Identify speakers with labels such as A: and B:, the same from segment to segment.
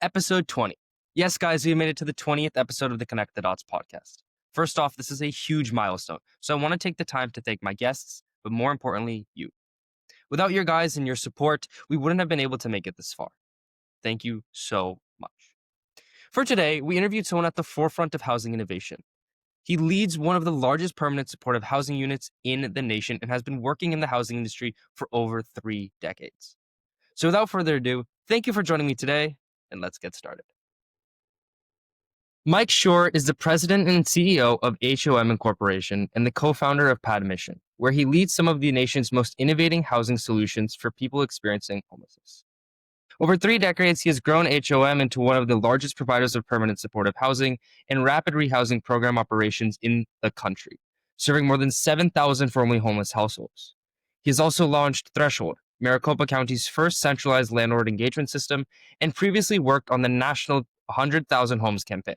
A: episode 20. Yes, guys, we made it to the 20th episode of the Connect the Dots podcast. First off, this is a huge milestone, so I want to take the time to thank my guests, but more importantly, you. Without your guys and your support, we wouldn't have been able to make it this far. Thank you so much. For today, we interviewed someone at the forefront of housing innovation. He leads one of the largest permanent supportive housing units in the nation and has been working in the housing industry for over 3 decades. So without further ado, thank you for joining me today, and let's get started. Mike Shore is the president and CEO of HOM Incorporation and the co-founder of Padmission, where he leads some of the nation's most innovating housing solutions for people experiencing homelessness. Over 3 decades, he has grown HOM into one of the largest providers of permanent supportive housing and rapid rehousing program operations in the country, serving more than 7,000 formerly homeless households. He has also launched Threshold, Maricopa County's first centralized landlord engagement system, and previously worked on the national 100,000 Homes campaign.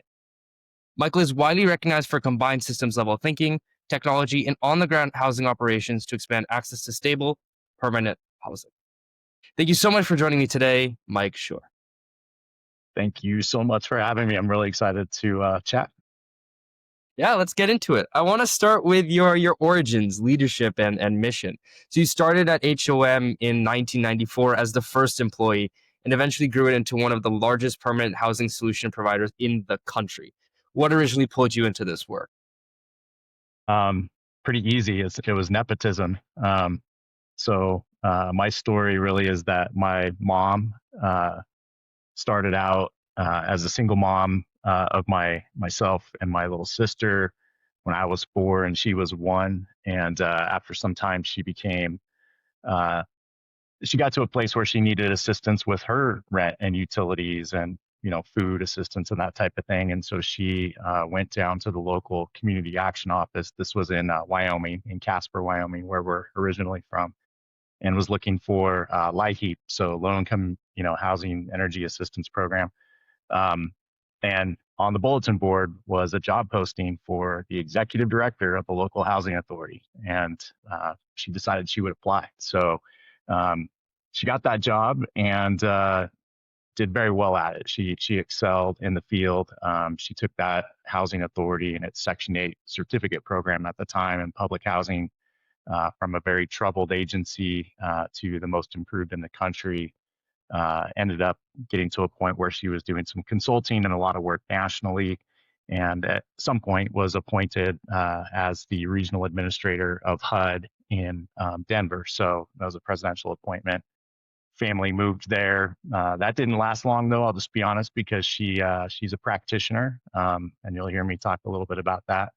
A: Michael is widely recognized for combined systems-level thinking, technology, and on-the-ground housing operations to expand access to stable, permanent housing. Thank you so much for joining me today, Mike Shore.
B: Thank you so much for having me. I'm really excited to chat.
A: Yeah, let's get into it. I want to start with your origins, leadership, and mission. So you started at HOM in 1994 as the first employee and eventually grew it into one of the largest permanent housing solution providers in the country. What originally pulled you into this work?
B: Pretty easy. It was nepotism. My story really is that my mom started out as a single mom of myself and my little sister when I was 4 and she was 1. And after some time, she got to a place where she needed assistance with her rent and utilities and food assistance and that type of thing. And so she went down to the local community action office. This was in Wyoming, in Casper, Wyoming, where we're originally from, and was looking for LIHEAP, so low income, housing energy assistance program. And on the bulletin board was a job posting for the executive director of the local housing authority, and she decided she would apply. So she got that job and did very well at it. She excelled in the field. She took that housing authority and its Section 8 certificate program at the time in public housing from a very troubled agency to the most improved in the country. Ended up getting to a point where she was doing some consulting and a lot of work nationally, and at some point was appointed as the regional administrator of HUD in Denver. So that was a presidential appointment. Family moved there. That didn't last long, though. I'll just be honest, because she's a practitioner, and you'll hear me talk a little bit about that.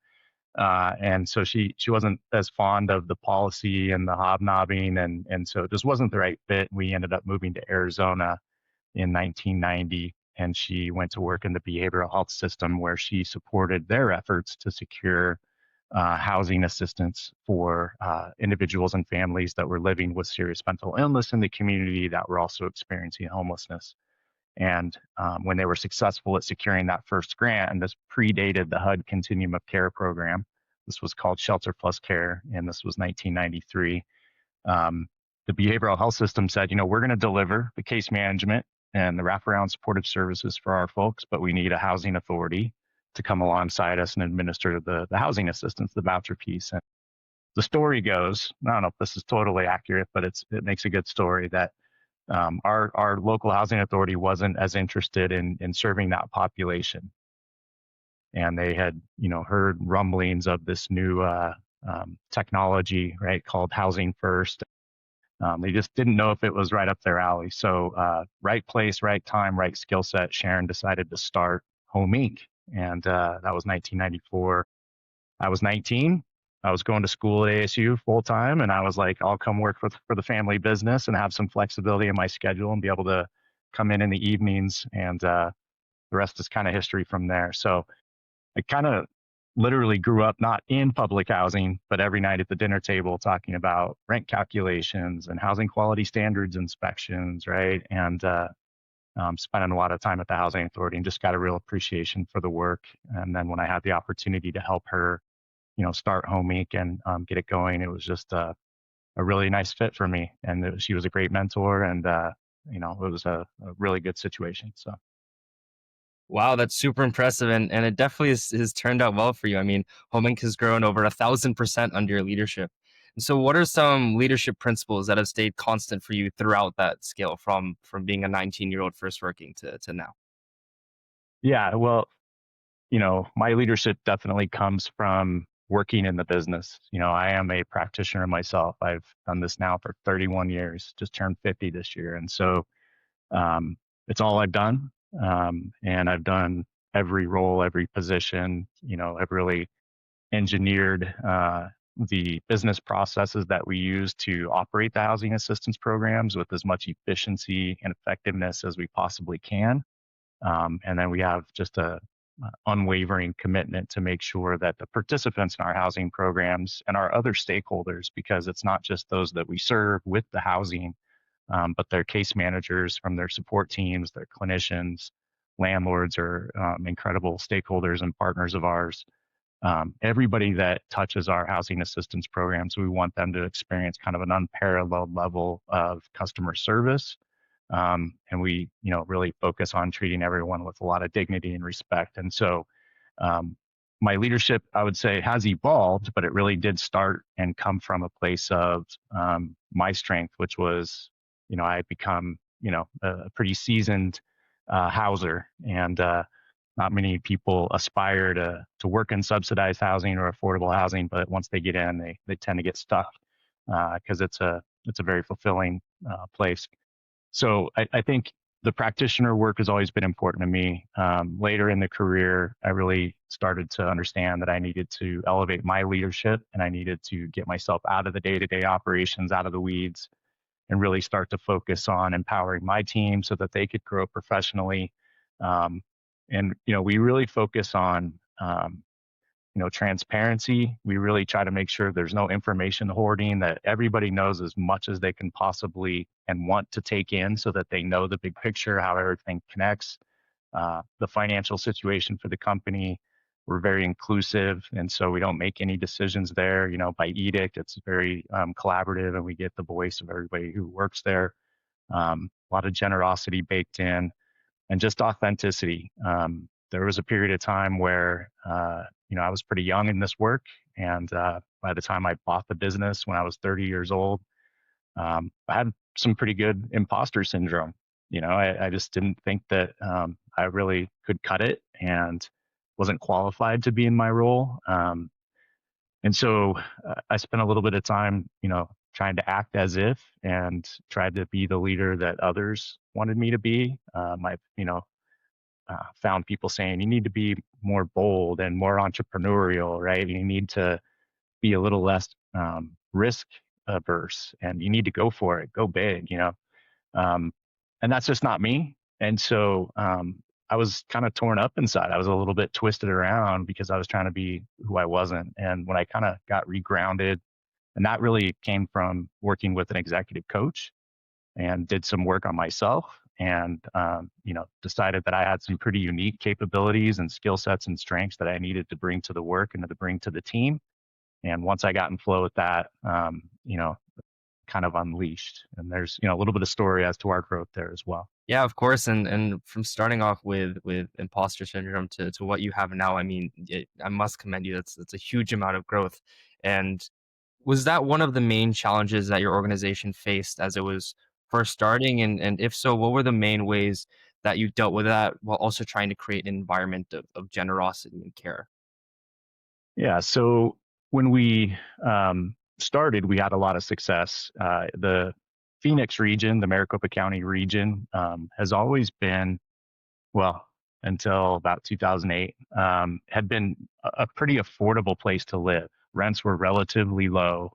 B: And so she wasn't as fond of the policy and the hobnobbing, and so it just wasn't the right fit. We ended up moving to Arizona in 1990, and she went to work in the behavioral health system, where she supported their efforts to secure housing assistance for individuals and families that were living with serious mental illness in the community that were also experiencing homelessness. And when they were successful at securing that first grant, and this predated the HUD Continuum of Care program, this was called Shelter Plus Care, and this was 1993. The behavioral health system said, we're going to deliver the case management and the wraparound supportive services for our folks, but we need a housing authority to come alongside us and administer the housing assistance, the voucher piece. And the story goes, I don't know if this is totally accurate, but it makes a good story, that our local housing authority wasn't as interested in serving that population. And they had, heard rumblings of this new technology, right, called Housing First. They just didn't know if it was right up their alley. So right place, right time, right skill set, Sharon decided to start HOM Inc. And that was 1994. I was 19. I was going to school at ASU full time, and I was like, I'll come work for the family business and have some flexibility in my schedule and be able to come in the evenings. And the rest is kind of history from there. So I kind of literally grew up not in public housing, but every night at the dinner table talking about rent calculations and housing quality standards inspections, right? And spending a lot of time at the housing authority, and just got a real appreciation for the work. And then when I had the opportunity to help her start HOM Inc. and get it going, it was just a really nice fit for me. And she was a great mentor, and it was a really good situation. So
A: Wow, that's super impressive, and it definitely has turned out well for you. I mean, Home Inc. has grown over 1,000% under your leadership. And so, what are some leadership principles that have stayed constant for you throughout that scale, from being a 19-year-old first working to now?
B: Yeah, well, my leadership definitely comes from working in the business. I am a practitioner myself. I've done this now for 31 years, just turned 50 this year. And so um, it's all I've done. And I've done every role, every position. I've really engineered the business processes that we use to operate the housing assistance programs with as much efficiency and effectiveness as we possibly can. And then we have just a unwavering commitment to make sure that the participants in our housing programs and our other stakeholders, because it's not just those that we serve with the housing, but their case managers from their support teams, their clinicians, landlords are incredible stakeholders and partners of ours. Everybody that touches our housing assistance programs, we want them to experience kind of an unparalleled level of customer service. And we, really focus on treating everyone with a lot of dignity and respect. And so, um, my leadership, I would say, has evolved, but it really did start and come from a place of my strength, which was, I had become, a pretty seasoned houser, and not many people aspire to work in subsidized housing or affordable housing, but once they get in, they tend to get stuck because it's a very fulfilling place. So I think the practitioner work has always been important to me. Later in the career, I really started to understand that I needed to elevate my leadership and I needed to get myself out of the day-to-day operations, out of the weeds, and really start to focus on empowering my team so that they could grow professionally. Um, and we really focus on transparency. We really try to make sure there's no information hoarding, that everybody knows as much as they can possibly and want to take in so that they know the big picture, how everything connects, the financial situation for the company. We're very inclusive, and so we don't make any decisions there, by edict. It's very collaborative, and we get the voice of everybody who works there. A lot of generosity baked in, and just authenticity. There was a period of time where I was pretty young in this work, and by the time I bought the business when I was 30 years old, I had some pretty good imposter syndrome. I just didn't think that I really could cut it and wasn't qualified to be in my role. And so I spent a little bit of time, trying to act as if and tried to be the leader that others wanted me to be. I've, found people saying you need to be more bold and more entrepreneurial, right? You need to be a little less risk averse, and you need to go for it, go big, um, and that's just not me. And so I was kind of torn up inside. I was a little bit twisted around because I was trying to be who I wasn't. And when I kind of got regrounded, and that really came from working with an executive coach and did some work on myself, and decided that I had some pretty unique capabilities and skill sets and strengths that I needed to bring to the work and to bring to the team. And once I got in flow with that, kind of unleashed. And there's a little bit of story as to our growth there as well.
A: Yeah, of course, and from starting off with imposter syndrome to what you have now, I mean, I must commend you. That's a huge amount of growth. And was that one of the main challenges that your organization faced as it was first starting? And if so, what were the main ways that you dealt with that while also trying to create an environment of generosity and care?
B: Yeah. So when we started, we had a lot of success. The Phoenix region, the Maricopa County region, has always been, well, until about 2008, had been a pretty affordable place to live. Rents were relatively low.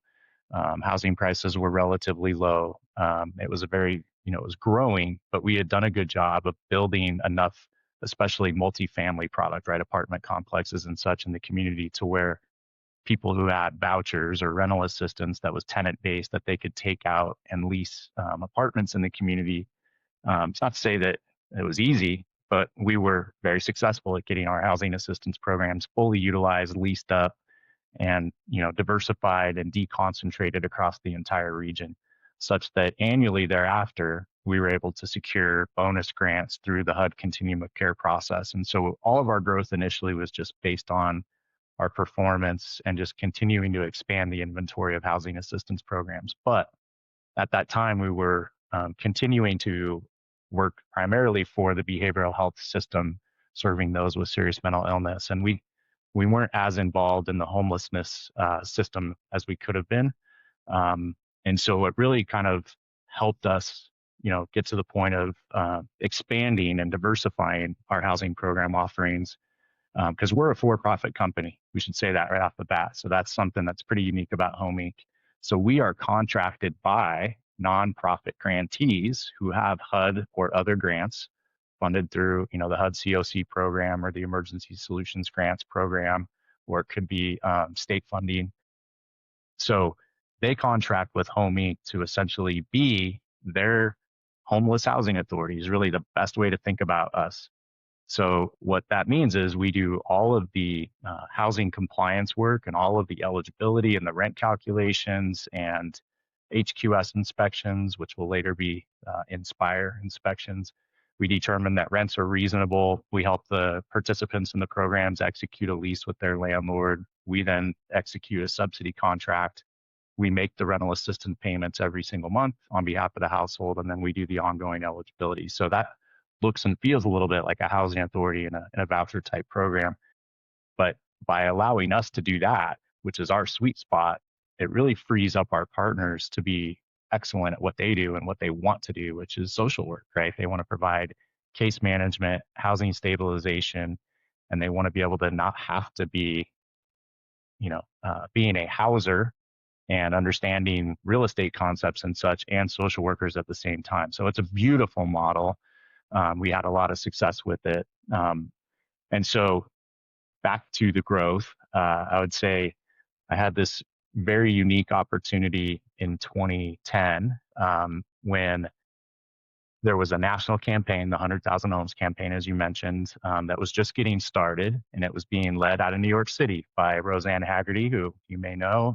B: Housing prices were relatively low. It was a very, it was growing, but we had done a good job of building enough, especially multifamily product, right? Apartment complexes and such in the community to where people who had vouchers or rental assistance that was tenant based, that they could take out and lease apartments in the community. It's not to say that it was easy, but we were very successful at getting our housing assistance programs fully utilized, leased up, and diversified and deconcentrated across the entire region. such that annually thereafter, we were able to secure bonus grants through the HUD Continuum of Care process. And so all of our growth initially was just based on our performance and just continuing to expand the inventory of housing assistance programs. But at that time, we were continuing to work primarily for the behavioral health system, serving those with serious mental illness. And we weren't as involved in the homelessness system as we could have been. And so it really kind of helped us, get to the point of expanding and diversifying our housing program offerings, because we're a for-profit company. We should say that right off the bat. So that's something that's pretty unique about HOM Inc. So we are contracted by nonprofit grantees who have HUD or other grants funded through, the HUD COC program or the Emergency Solutions Grants program, or it could be state funding. So they contract with HOM Inc. to essentially be their homeless housing authority is really the best way to think about us. So what that means is we do all of the housing compliance work and all of the eligibility and the rent calculations and HQS inspections, which will later be Inspire inspections. We determine that rents are reasonable. We help the participants in the programs execute a lease with their landlord. We then execute a subsidy contract. We make the rental assistance payments every single month on behalf of the household, and then we do the ongoing eligibility. So that looks and feels a little bit like a housing authority in a voucher type program. But by allowing us to do that, which is our sweet spot, it really frees up our partners to be excellent at what they do and what they want to do, which is social work, right? They want to provide case management, housing stabilization, and they want to be able to not have to be, being a houser and understanding real estate concepts and such, and social workers at the same time. So it's a beautiful model. We had a lot of success with it. And so back to the growth, I would say I had this very unique opportunity in 2010 when there was a national campaign, the 100,000 Homes campaign, as you mentioned, that was just getting started, and it was being led out of New York City by Roseanne Haggerty, who you may know,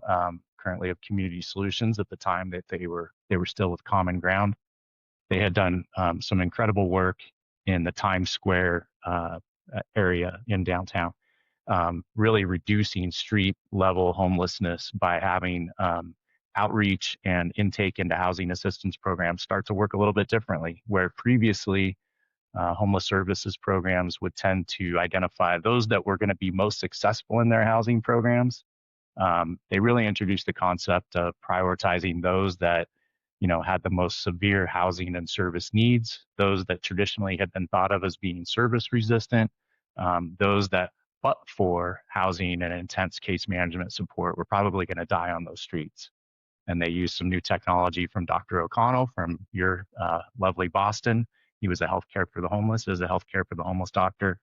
B: currently of Community Solutions. At the time that they were still with Common Ground. They had done some incredible work in the Times Square area in downtown, really reducing street level homelessness by having outreach and intake into housing assistance programs start to work a little bit differently, where previously homeless services programs would tend to identify those that were going to be most successful in their housing programs. They really introduced the concept of prioritizing those that had the most severe housing and service needs, those that traditionally had been thought of as being service resistant, those that, but for housing and intense case management support, were probably going to die on those streets. And they used some new technology from Dr. O'Connell from your lovely Boston. He was a healthcare for the homeless, as a healthcare for the homeless doctor.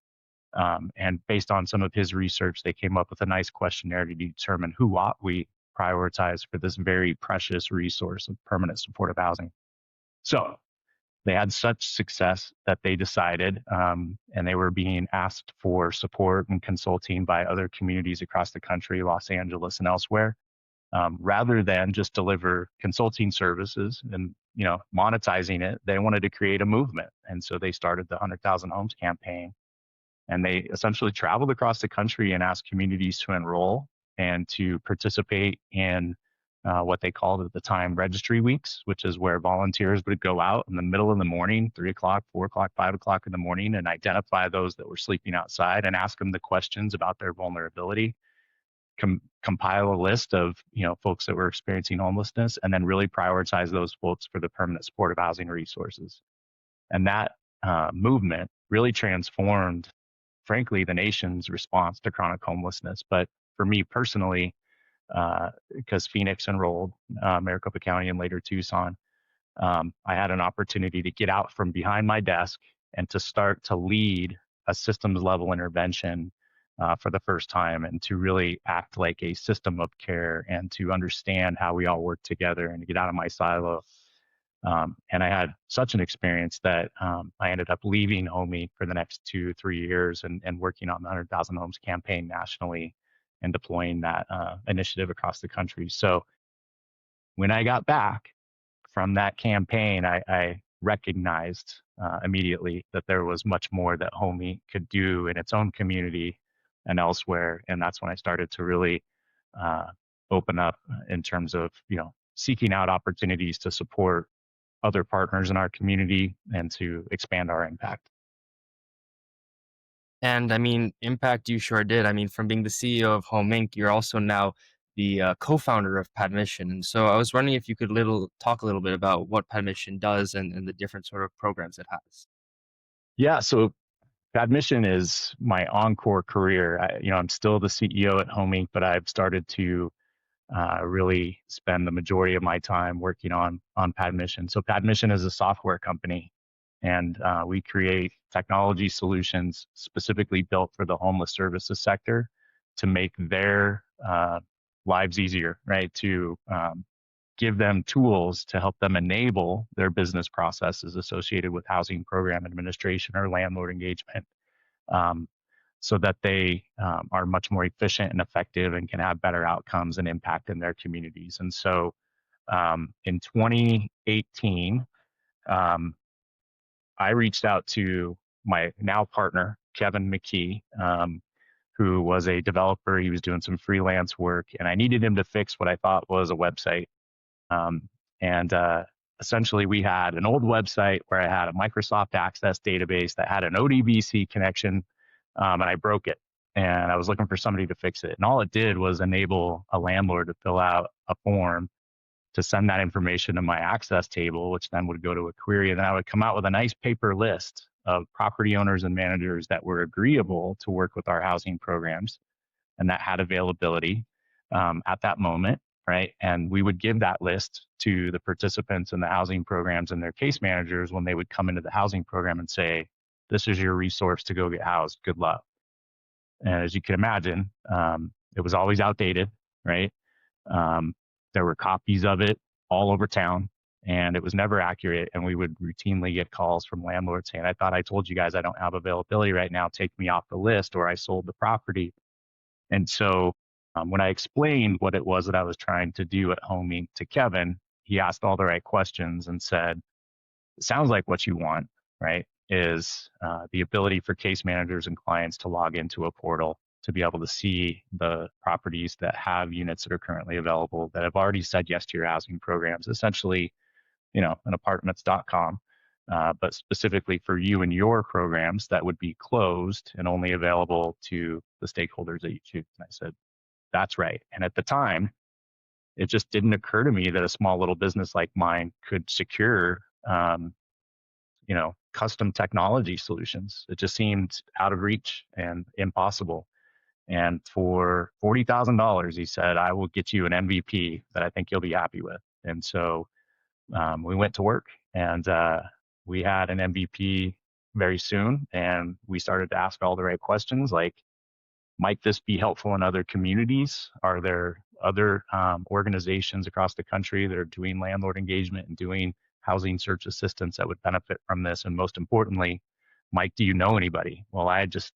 B: And based on some of his research, they came up with a nice questionnaire to determine who ought we prioritize for this very precious resource of permanent supportive housing. So they had such success that they decided, and they were being asked for support and consulting by other communities across the country, Los Angeles and elsewhere, rather than just deliver consulting services and monetizing it. They wanted to create a movement, and so they started the 100,000 Homes campaign. And they essentially traveled across the country and asked communities to enroll and to participate in what they called at the time registry weeks, which is where volunteers would go out in the middle of the morning, 3 o'clock, 4 o'clock, 5 o'clock in the morning, and identify those that were sleeping outside and ask them the questions about their vulnerability, compile a list of folks that were experiencing homelessness, and then really prioritize those folks for the permanent supportive housing resources. And that movement really transformed, frankly, the nation's response to chronic homelessness. But for me personally, because Phoenix enrolled, Maricopa County, and later Tucson, I had an opportunity to get out from behind my desk and to start to lead a systems level intervention for the first time, and to really act like a system of care and to understand how we all work together and to get out of my silo. And I had such an experience that I ended up leaving HOM Inc for the next 2-3 years and working on the 100,000 Homes campaign nationally and deploying that initiative across the country. So when I got back from that campaign, I recognized immediately that there was much more that HOM Inc could do in its own community and elsewhere. And that's when I started to really uh, open up in terms of, seeking out opportunities to support other partners in our community and to expand our impact.
A: And I mean, impact you sure did. I mean, from being the CEO of HOM Inc, you're also now the co-founder of Padmission. And so I was wondering if you could talk a little bit about what Padmission does and the different sort of programs it has.
B: Yeah, so Admission is my encore career. I'm still the CEO at HOM Inc, but I've started to really spend the majority of my time working on Padmission. So Padmission is a software company, and we create technology solutions specifically built for the homeless services sector to make their lives easier, right? To give them tools to help them enable their business processes associated with housing program administration or landlord engagement, um, so that they are much more efficient and effective and can have better outcomes and impact in their communities. And so in 2018, um, I reached out to my now partner, Kevin McKee, who was a developer. He was doing some freelance work, and I needed him to fix what I thought was a website. Um, and essentially, we had an old website where I had a Microsoft Access database that had an ODBC connection, and I broke it. And I was looking for somebody to fix it. And all it did was enable a landlord to fill out a form to send that information to my access table, which then would go to a query. And then I would come out with a nice paper list of property owners and managers that were agreeable to work with our housing programs and that had availability at that moment, right? And we would give that list to the participants in the housing programs and their case managers when they would come into the housing program and say, this is your resource to go get housed. Good luck. And as you can imagine, it was always outdated, right? Um, there were copies of it all over town, and it was never accurate. And we would routinely get calls from landlords saying, I thought I told you guys I don't have availability right now. Take me off the list, or I sold the property. And so when I explained what it was that I was trying to do at HOM Inc to Kevin, he asked all the right questions and said, it sounds like what you want, right? Is the ability for case managers and clients to log into a portal to be able to see the properties that have units that are currently available that have already said yes to your housing programs, essentially, an apartments.com, but specifically for you and your programs that would be closed and only available to the stakeholders that you choose. And I said, that's right. And at the time, it just didn't occur to me that a small little business like mine could secure custom technology solutions. It just seemed out of reach and impossible. And for $40,000, he said, I will get you an MVP that I think you'll be happy with. And so we went to work, and we had an MVP very soon. And we started to ask all the right questions like, might this be helpful in other communities? Are there other organizations across the country that are doing landlord engagement and doing housing search assistance that would benefit from this? And most importantly, Mike, do you know anybody? Well, I had just,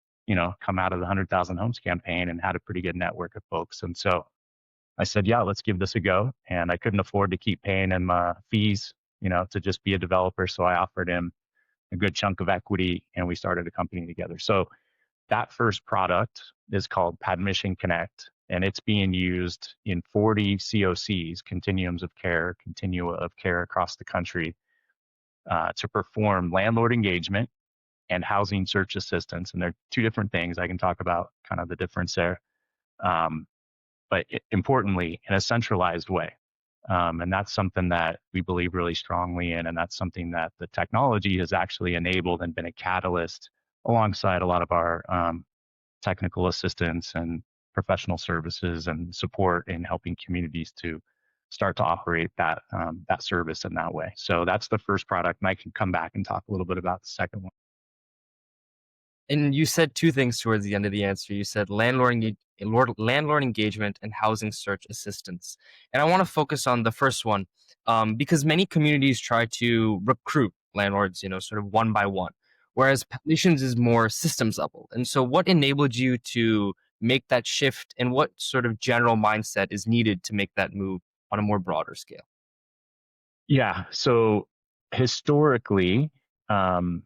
B: come out of the 100,000 Homes campaign and had a pretty good network of folks. And so I said, yeah, let's give this a go. And I couldn't afford to keep paying him fees, to just be a developer. So I offered him a good chunk of equity, and we started a company together. So that first product is called Padmission Connect, and it's being used in 40 COCs, continuums of care, continua of care across the country, to perform landlord engagement and housing search assistance. And they're two different things. I can talk about kind of the difference there, but importantly, in a centralized way. And that's something that we believe really strongly in, and that's something that the technology has actually enabled and been a catalyst alongside a lot of our technical assistance and professional services and support in helping communities to start to operate that service in that way. So that's the first product, and I can come back and talk a little bit about the second one.
A: And you said two things towards the end of the answer. You said landlord engagement and housing search assistance. And I want to focus on the first one, because many communities try to recruit landlords, sort of one by one, whereas Patitions is more systems level. And so what enabled you to make that shift, and what sort of general mindset is needed to make that move on a more broader scale?
B: Yeah. So historically, um,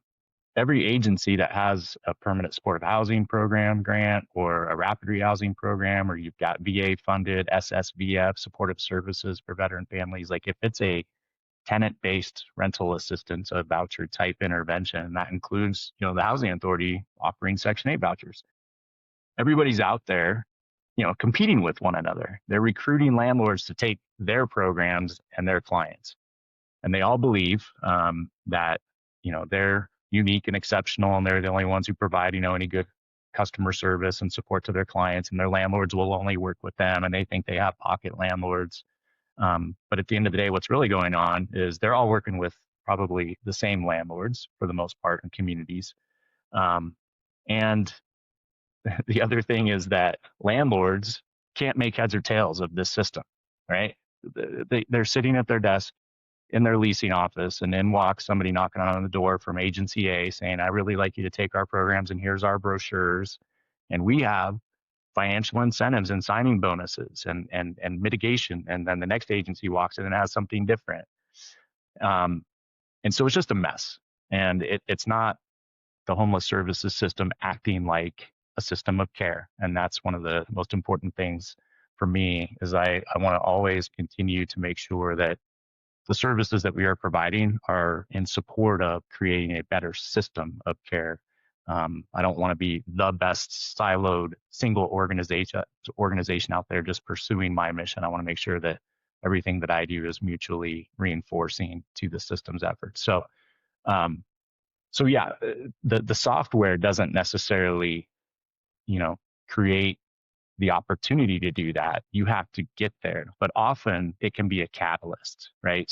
B: every agency that has a permanent supportive housing program grant or a rapid rehousing program, or you've got VA funded SSVF, supportive services for veteran families, like if it's a tenant based rental assistance, a voucher type intervention, that includes, the housing authority offering Section 8 vouchers. Everybody's out there, competing with one another. They're recruiting landlords to take their programs and their clients. And they all believe that they're unique and exceptional, and they're the only ones who provide any good customer service and support to their clients, and their landlords will only work with them, and they think they have pocket landlords. But at the end of the day, what's really going on is they're all working with probably the same landlords for the most part in communities. Um, and the other thing is that landlords can't make heads or tails of this system, right? They're sitting at their desk in their leasing office, and in walks somebody knocking on the door from agency A saying, I really like you to take our programs, and here's our brochures. And we have financial incentives and signing bonuses and mitigation. And then the next agency walks in and has something different. Um, and so it's just a mess. And it's not the homeless services system acting like a system of care. And that's one of the most important things for me is I want to always continue to make sure that the services that we are providing are in support of creating a better system of care. I don't want to be the best siloed single organization out there just pursuing my mission. I want to make sure that everything that I do is mutually reinforcing to the system's efforts. Um, so yeah, the software doesn't necessarily, create the opportunity to do that. You have to get there, but often it can be a catalyst, right?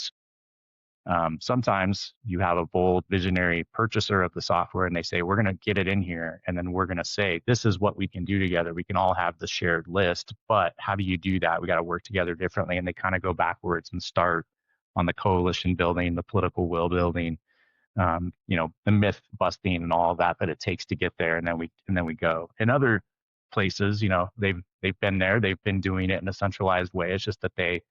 B: Sometimes you have a bold visionary purchaser of the software and they say, we're going to get it in here. And then we're going to say, this is what we can do together. We can all have the shared list, but how do you do that? We got to work together differently. And they kind of go backwards and start on the coalition building, the political will building, the myth busting and all of that it takes to get there. And then we go. In other places, they've been there, they've been doing it in a centralized way. It's just that they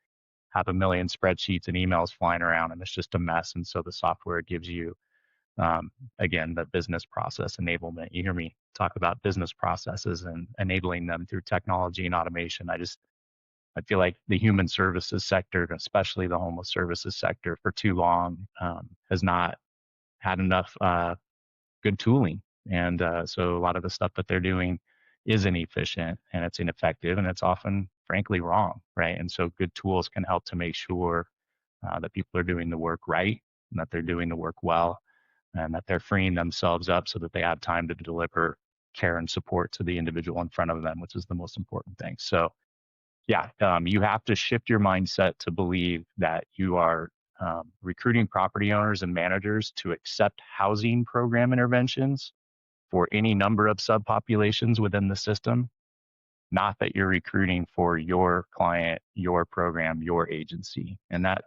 B: have a million spreadsheets and emails flying around, and it's just a mess. And so the software gives you, again, the business process enablement. You hear me talk about business processes and enabling them through technology and automation. I feel like the human services sector, especially the homeless services sector, for too long has not had enough good tooling. And so a lot of the stuff that they're doing is inefficient and it's ineffective and it's often, frankly, wrong, right? And so good tools can help to make sure that people are doing the work right and that they're doing the work well and that they're freeing themselves up so that they have time to deliver care and support to the individual in front of them, which is the most important thing. So yeah, you have to shift your mindset to believe that you are recruiting property owners and managers to accept housing program interventions for any number of subpopulations within the system, not that you're recruiting for your client, your program, your agency. And that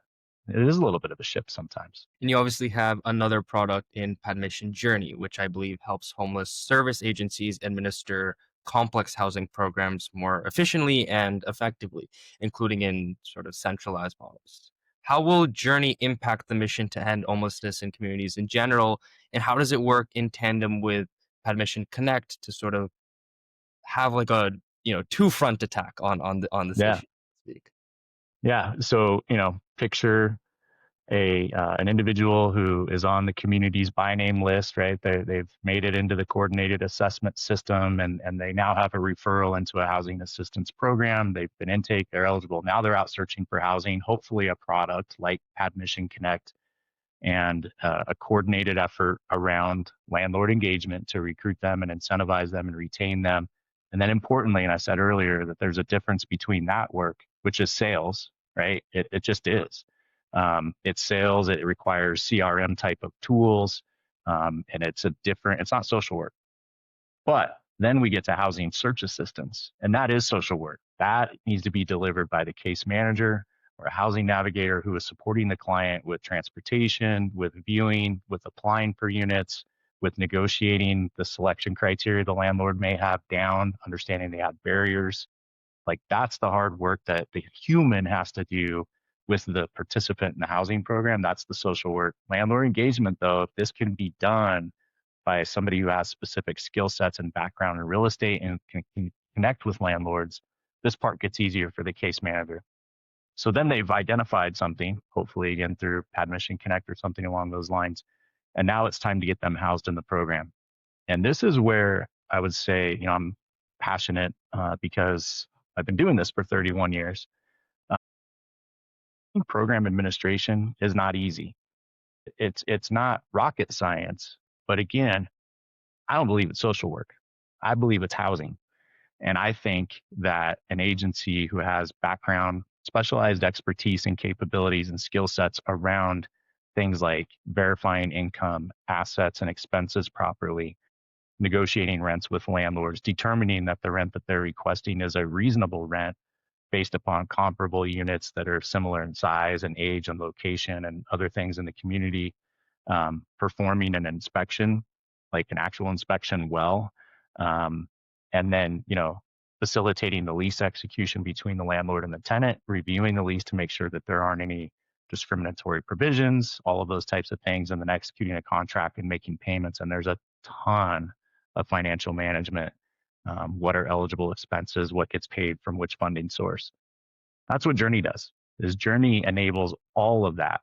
B: it is a little bit of a shift sometimes.
A: And you obviously have another product in Padmission Journey, which I believe helps homeless service agencies administer complex housing programs more efficiently and effectively, including in sort of centralized models. How will Journey impact the mission to end homelessness in communities in general? And how does it work in tandem with Padmission Connect to sort of have like a two front attack on this
B: Yeah.
A: issue, so to speak?
B: Yeah. So, picture an individual who is on the community's by name list, right? They've made it into the coordinated assessment system and they now have a referral into a housing assistance program. They've been intake, they're eligible. Now they're out searching for housing, hopefully a product like Padmission Connect and a coordinated effort around landlord engagement to recruit them and incentivize them and retain them. And then importantly, and I said earlier that there's a difference between that work, which is sales, right? It just is. It's sales. It requires CRM type of tools, and it's not social work. But then we get to housing search assistance, and that is social work. That needs to be delivered by the case manager or a housing navigator who is supporting the client with transportation, with viewing, with applying for units, with negotiating the selection criteria the landlord may have down, understanding they have barriers. Like that's the hard work that the human has to do with the participant in the housing program, that's the social work. Landlord engagement, though, if this can be done by somebody who has specific skill sets and background in real estate and can connect with landlords, this part gets easier for the case manager. So then they've identified something, hopefully again through Padmission Connect or something along those lines. And now it's time to get them housed in the program. And this is where I would say, I'm passionate because I've been doing this for 31 years. Program administration is not easy. It's not rocket science, but again, I don't believe it's social work. I believe it's housing. And I think that an agency who has background, specialized expertise and capabilities and skill sets around things like verifying income, assets, and expenses properly, negotiating rents with landlords, determining that the rent that they're requesting is a reasonable rent based upon comparable units that are similar in size and age and location and other things in the community, performing an inspection, like an actual inspection well, and then, facilitating the lease execution between the landlord and the tenant, reviewing the lease to make sure that there aren't any discriminatory provisions, all of those types of things, and then executing a contract and making payments. And there's a ton of financial management. What are eligible expenses? What gets paid from which funding source? That's what Journey does. Is Journey enables all of that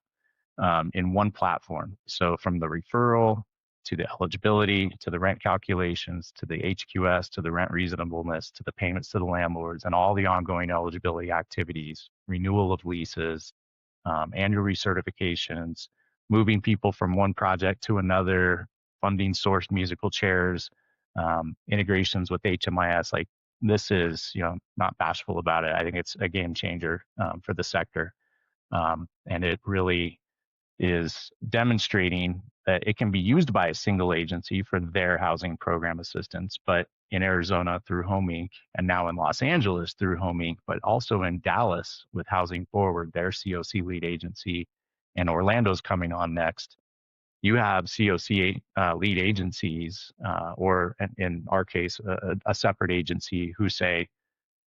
B: in one platform. So from the referral to the eligibility, to the rent calculations, to the HQS, to the rent reasonableness, to the payments to the landlords, and all the ongoing eligibility activities, renewal of leases, annual recertifications, moving people from one project to another, funding source musical chairs, integrations with HMIS. Like this is, not bashful about it. I think it's a game changer for the sector. And it really is demonstrating that it can be used by a single agency for their housing program assistance, but in Arizona through HOM Inc, and now in Los Angeles through HOM Inc, but also in Dallas with Housing Forward, their COC lead agency, and Orlando's coming on next. You have COC lead agencies, or in our case, a separate agency who say,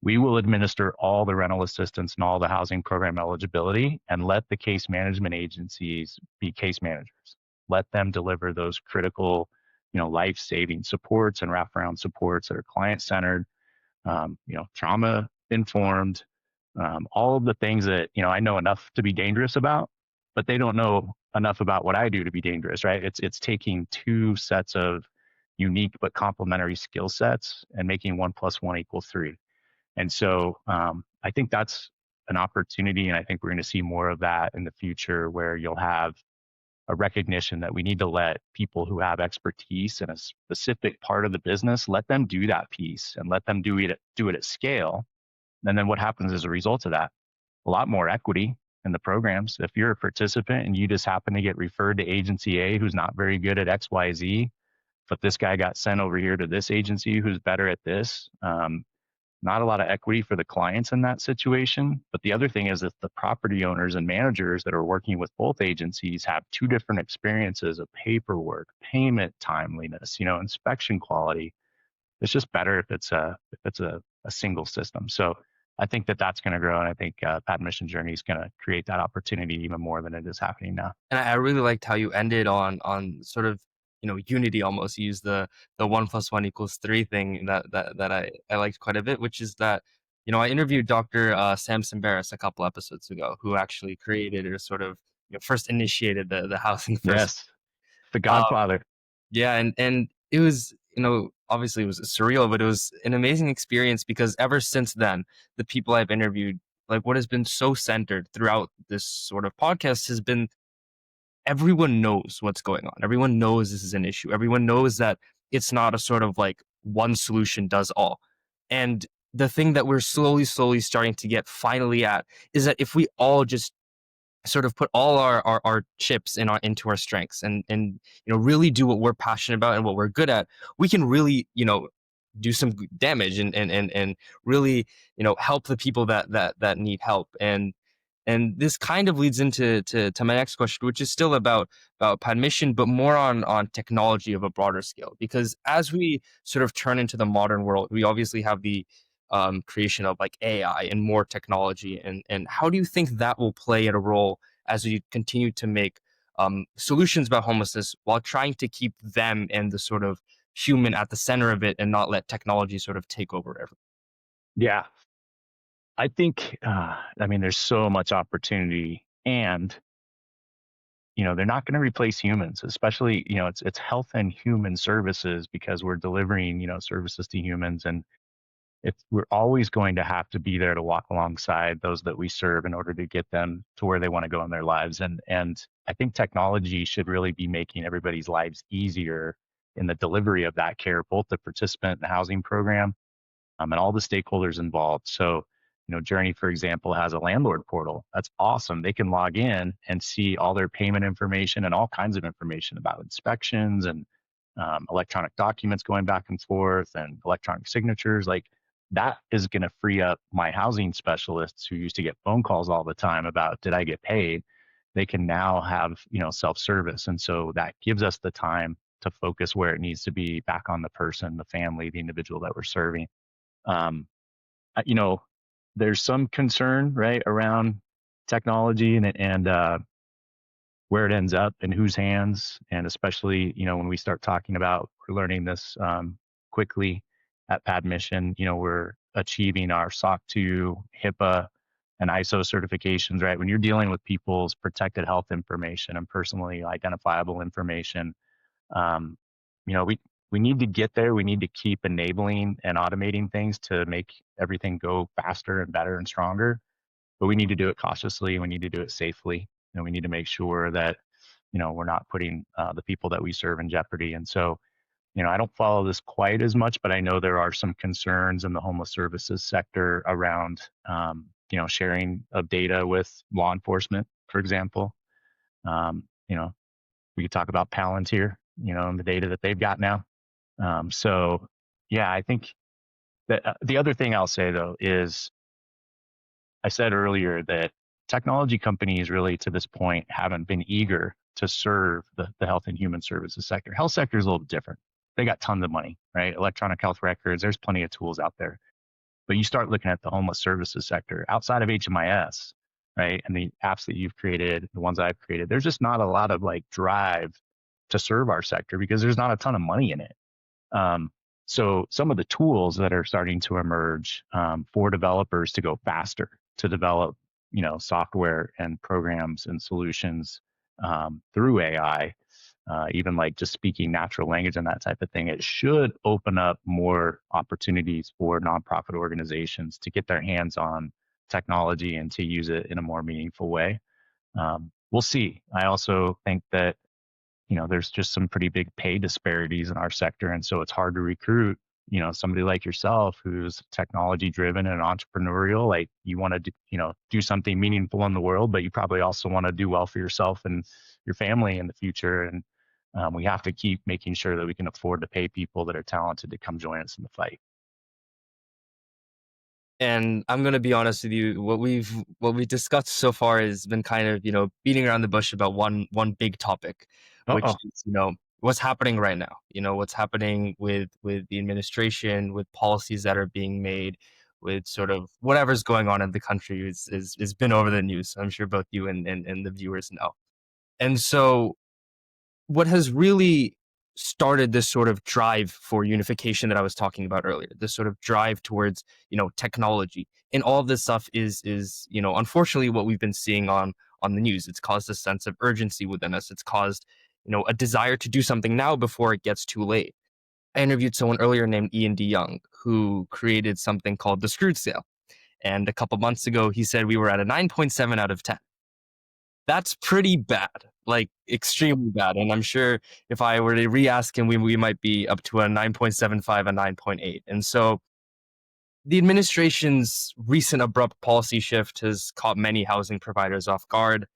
B: we will administer all the rental assistance and all the housing program eligibility, and let the case management agencies be case managers. Let them deliver those critical, life-saving supports and wraparound supports that are client-centered, trauma-informed, all of the things that, I know enough to be dangerous about, but they don't know enough about what I do to be dangerous, right? It's taking two sets of unique but complementary skill sets and making 1 + 1 = 3. And so I think that's an opportunity, and I think we're going to see more of that in the future, where you'll have a recognition that we need to let people who have expertise in a specific part of the business, let them do that piece and let them do it at scale. And then what happens as a result of that? A lot more equity in the programs. If you're a participant and you just happen to get referred to agency A who's not very good at XYZ, but this guy got sent over here to this agency who's better at this, not a lot of equity for the clients in that situation. But the other thing is that the property owners and managers that are working with both agencies have two different experiences of paperwork, payment timeliness, inspection quality. It's just better if it's a single system. So I think that that's going to grow, and I think Padmission Journey is going to create that opportunity even more than it is happening now.
A: And I really liked how you ended on sort of, unity almost. You used the 1 + 1 = 3 thing that I liked quite a bit, which is that, I interviewed Dr. Samson Barris a couple episodes ago, who actually created or sort of, first initiated the housing first.
B: Yes, the Godfather.
A: Yeah, and it was, obviously it was surreal, but it was an amazing experience, because ever since then, the people I've interviewed, like what has been so centered throughout this sort of podcast has been, everyone knows what's going on. Everyone knows this is an issue. Everyone knows that it's not a sort of like one solution does all. And the thing that we're slowly starting to get finally at is that if we all just sort of put all our chips into our strengths and really do what we're passionate about and what we're good at, we can really do some damage and really help the people that need help. And this kind of leads into my next question, which is still about Padmission, but more on technology of a broader scale. Because as we sort of turn into the modern world, we obviously have the creation of like AI and more technology, and how do you think that will play in a role as we continue to make solutions about homelessness while trying to keep them and the sort of human at the center of it and not let technology sort of take over everything?
B: Yeah, I think, I mean, there's so much opportunity, and they're not going to replace humans, especially, it's health and human services because we're delivering, services to humans, and we're always going to have to be there to walk alongside those that we serve in order to get them to where they want to go in their lives. And I think technology should really be making everybody's lives easier in the delivery of that care, both the participant in the housing program, and all the stakeholders involved. So, Journey, for example, has a landlord portal. That's awesome. They can log in and see all their payment information and all kinds of information about inspections and electronic documents going back and forth and electronic signatures. Like, that is going to free up my housing specialists who used to get phone calls all the time about, did I get paid? They can now have, self-service. And so that gives us the time to focus where it needs to be, back on the person, the family, the individual that we're serving. Um, you know, there's some concern, right, around technology and where it ends up in whose hands, and especially, when we start talking about, we're learning this quickly at Padmission. We're achieving our SOC 2, HIPAA, and ISO certifications, right? When you're dealing with people's protected health information and personally identifiable information, um, we need to get there. We need to keep enabling and automating things to make everything go faster and better and stronger. But we need to do it cautiously. We need to do it safely, and we need to make sure that we're not putting the people that we serve in jeopardy. And so, I don't follow this quite as much, but I know there are some concerns in the homeless services sector around sharing of data with law enforcement, for example. Um, you know, we could talk about Palantir, and the data that they've got now. So, yeah, I think that the other thing I'll say though is, I said earlier that technology companies really to this point haven't been eager to serve the health and human services sector. Health sector is a little different. They got tons of money, right? Electronic health records, there's plenty of tools out there. But you start looking at the homeless services sector outside of HMIS, right? And the apps that you've created, the ones I've created, there's just not a lot of like drive to serve our sector because there's not a ton of money in it. Um, so some of the tools that are starting to emerge for developers to go faster to develop, software and programs and solutions through AI, even like just speaking natural language and that type of thing, it should open up more opportunities for nonprofit organizations to get their hands on technology and to use it in a more meaningful way. We'll see. I also think that there's just some pretty big pay disparities in our sector. And so it's hard to recruit, somebody like yourself who's technology driven and entrepreneurial. Like, you want to do something meaningful in the world, but you probably also want to do well for yourself and your family in the future. And we have to keep making sure that we can afford to pay people that are talented to come join us in the fight.
A: And I'm gonna be honest with you, what we discussed so far has been kind of, beating around the bush about one big topic, which
B: Uh-oh.
A: is, what's happening right now. What's happening with the administration, with policies that are being made, with sort of whatever's going on in the country is been over the news. I'm sure both you and the viewers know. And so what has really started this sort of drive for unification that I was talking about earlier, this sort of drive towards, technology and all of this stuff is, unfortunately what we've been seeing on the news. It's caused a sense of urgency within us. It's caused, a desire to do something now before it gets too late. I interviewed someone earlier named Ian DeYoung who created something called the Screwed Scale. And a couple months ago, he said we were at a 9.7 out of 10. That's pretty bad, like extremely bad. And I'm sure if I were to re-ask him, we might be up to a 9.75, a 9.8. And so the administration's recent abrupt policy shift has caught many housing providers off guard.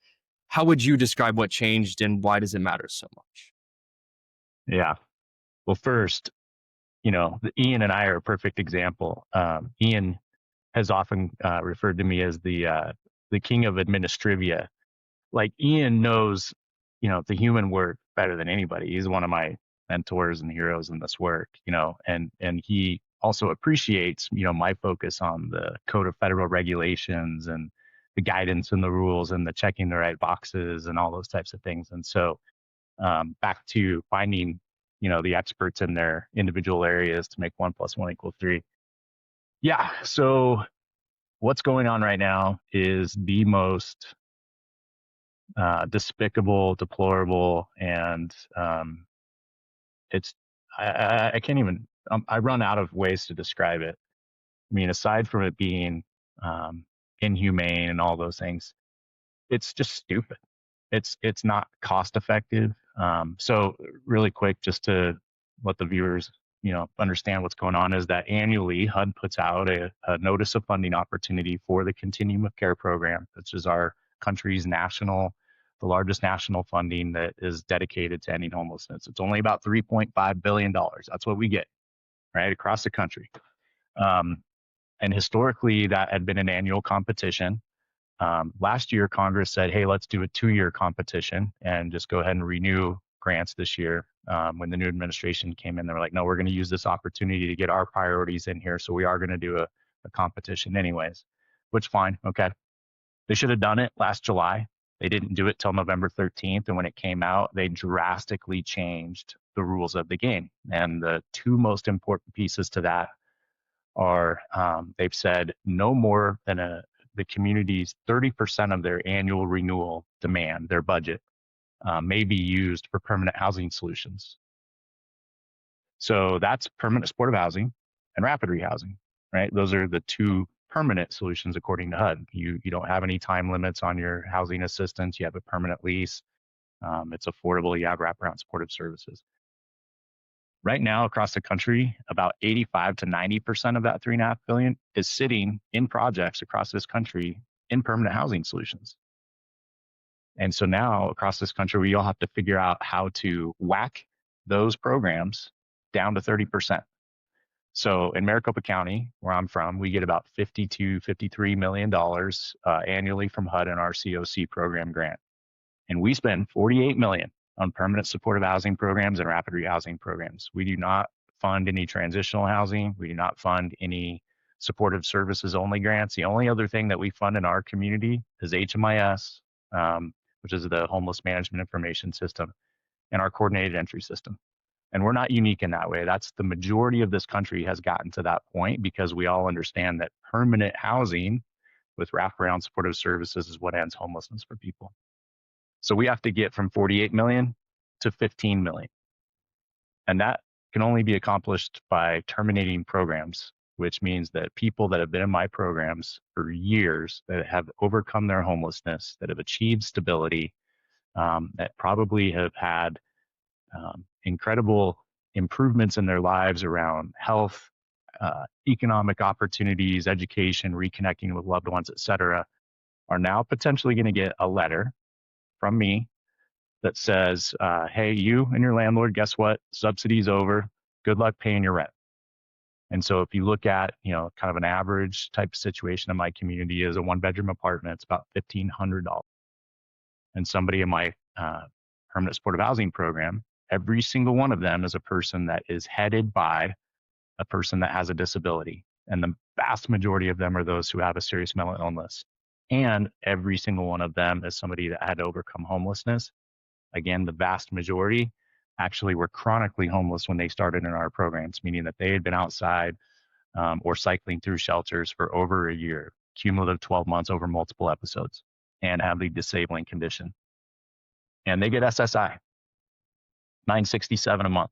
A: How would you describe what changed and why does it matter so much?
B: Yeah. Well, first, Ian and I are a perfect example. Ian has often referred to me as the king of administrivia. Like, Ian knows, the human work better than anybody. He's one of my mentors and heroes in this work, and he also appreciates, my focus on the Code of Federal Regulations and the guidance and the rules and the checking the right boxes and all those types of things. And so back to finding, the experts in their individual areas to make 1+1 = 3. Yeah. So what's going on right now is the most despicable, deplorable, and it's I can't even I run out of ways to describe it. I mean, aside from it being um, inhumane and all those things, it's just stupid. It's not cost effective. So really quick, just to let the viewers understand what's going on, is that annually HUD puts out a notice of funding opportunity for the Continuum of Care program, which is our country's the largest national funding that is dedicated to ending homelessness. It's only about $3.5 billion. That's what we get, right, across the country. And historically, that had been an annual competition. Last year, Congress said, hey, let's do a 2-year competition and just go ahead and renew grants this year. When the new administration came in, they were like, no, we're going to use this opportunity to get our priorities in here. So we are going to do a competition anyways, which fine. Okay. They should have done it last July. They didn't do it till November 13th. And when it came out, they drastically changed the rules of the game. And the two most important pieces to that are they've said no more than the community's 30% of their annual renewal demand, their budget, may be used for permanent housing solutions. So that's permanent supportive housing and rapid rehousing, right? Those are the two permanent solutions according to HUD. You don't have any time limits on your housing assistance. You have a permanent lease. It's affordable. You have wraparound supportive services. Right now, across the country, about 85 to 90% of that $3.5 billion is sitting in projects across this country in permanent housing solutions. And so now across this country, we all have to figure out how to whack those programs down to 30%. So in Maricopa County, where I'm from, we get about $52, $53 million annually from HUD and our COC program grant. And we spend $48 million on permanent supportive housing programs and rapid rehousing programs. We do not fund any transitional housing. We do not fund any supportive services only grants. The only other thing that we fund in our community is HMIS, which is the Homeless Management Information System, and our coordinated entry system. And we're not unique in that way. That's the majority of this country has gotten to that point because we all understand that permanent housing with wraparound supportive services is what ends homelessness for people. So we have to get from 48 million to 15 million. And that can only be accomplished by terminating programs, which means that people that have been in my programs for years, that have overcome their homelessness, that have achieved stability, that probably have had incredible improvements in their lives around health, economic opportunities, education, reconnecting with loved ones, et cetera, are now potentially going to get a letter from me that says, hey, you and your landlord, guess what? Subsidy's over. Good luck paying your rent. And so if you look at, kind of an average type of situation in my community is a 1-bedroom apartment, it's about $1,500. And somebody in my permanent supportive housing program, every single one of them is a person that is headed by a person that has a disability. And the vast majority of them are those who have a serious mental illness. And every single one of them is somebody that had to overcome homelessness. Again, the vast majority actually were chronically homeless when they started in our programs, meaning that they had been outside or cycling through shelters for over a year, cumulative 12 months over multiple episodes, and have the disabling condition. And they get SSI, $967 a month.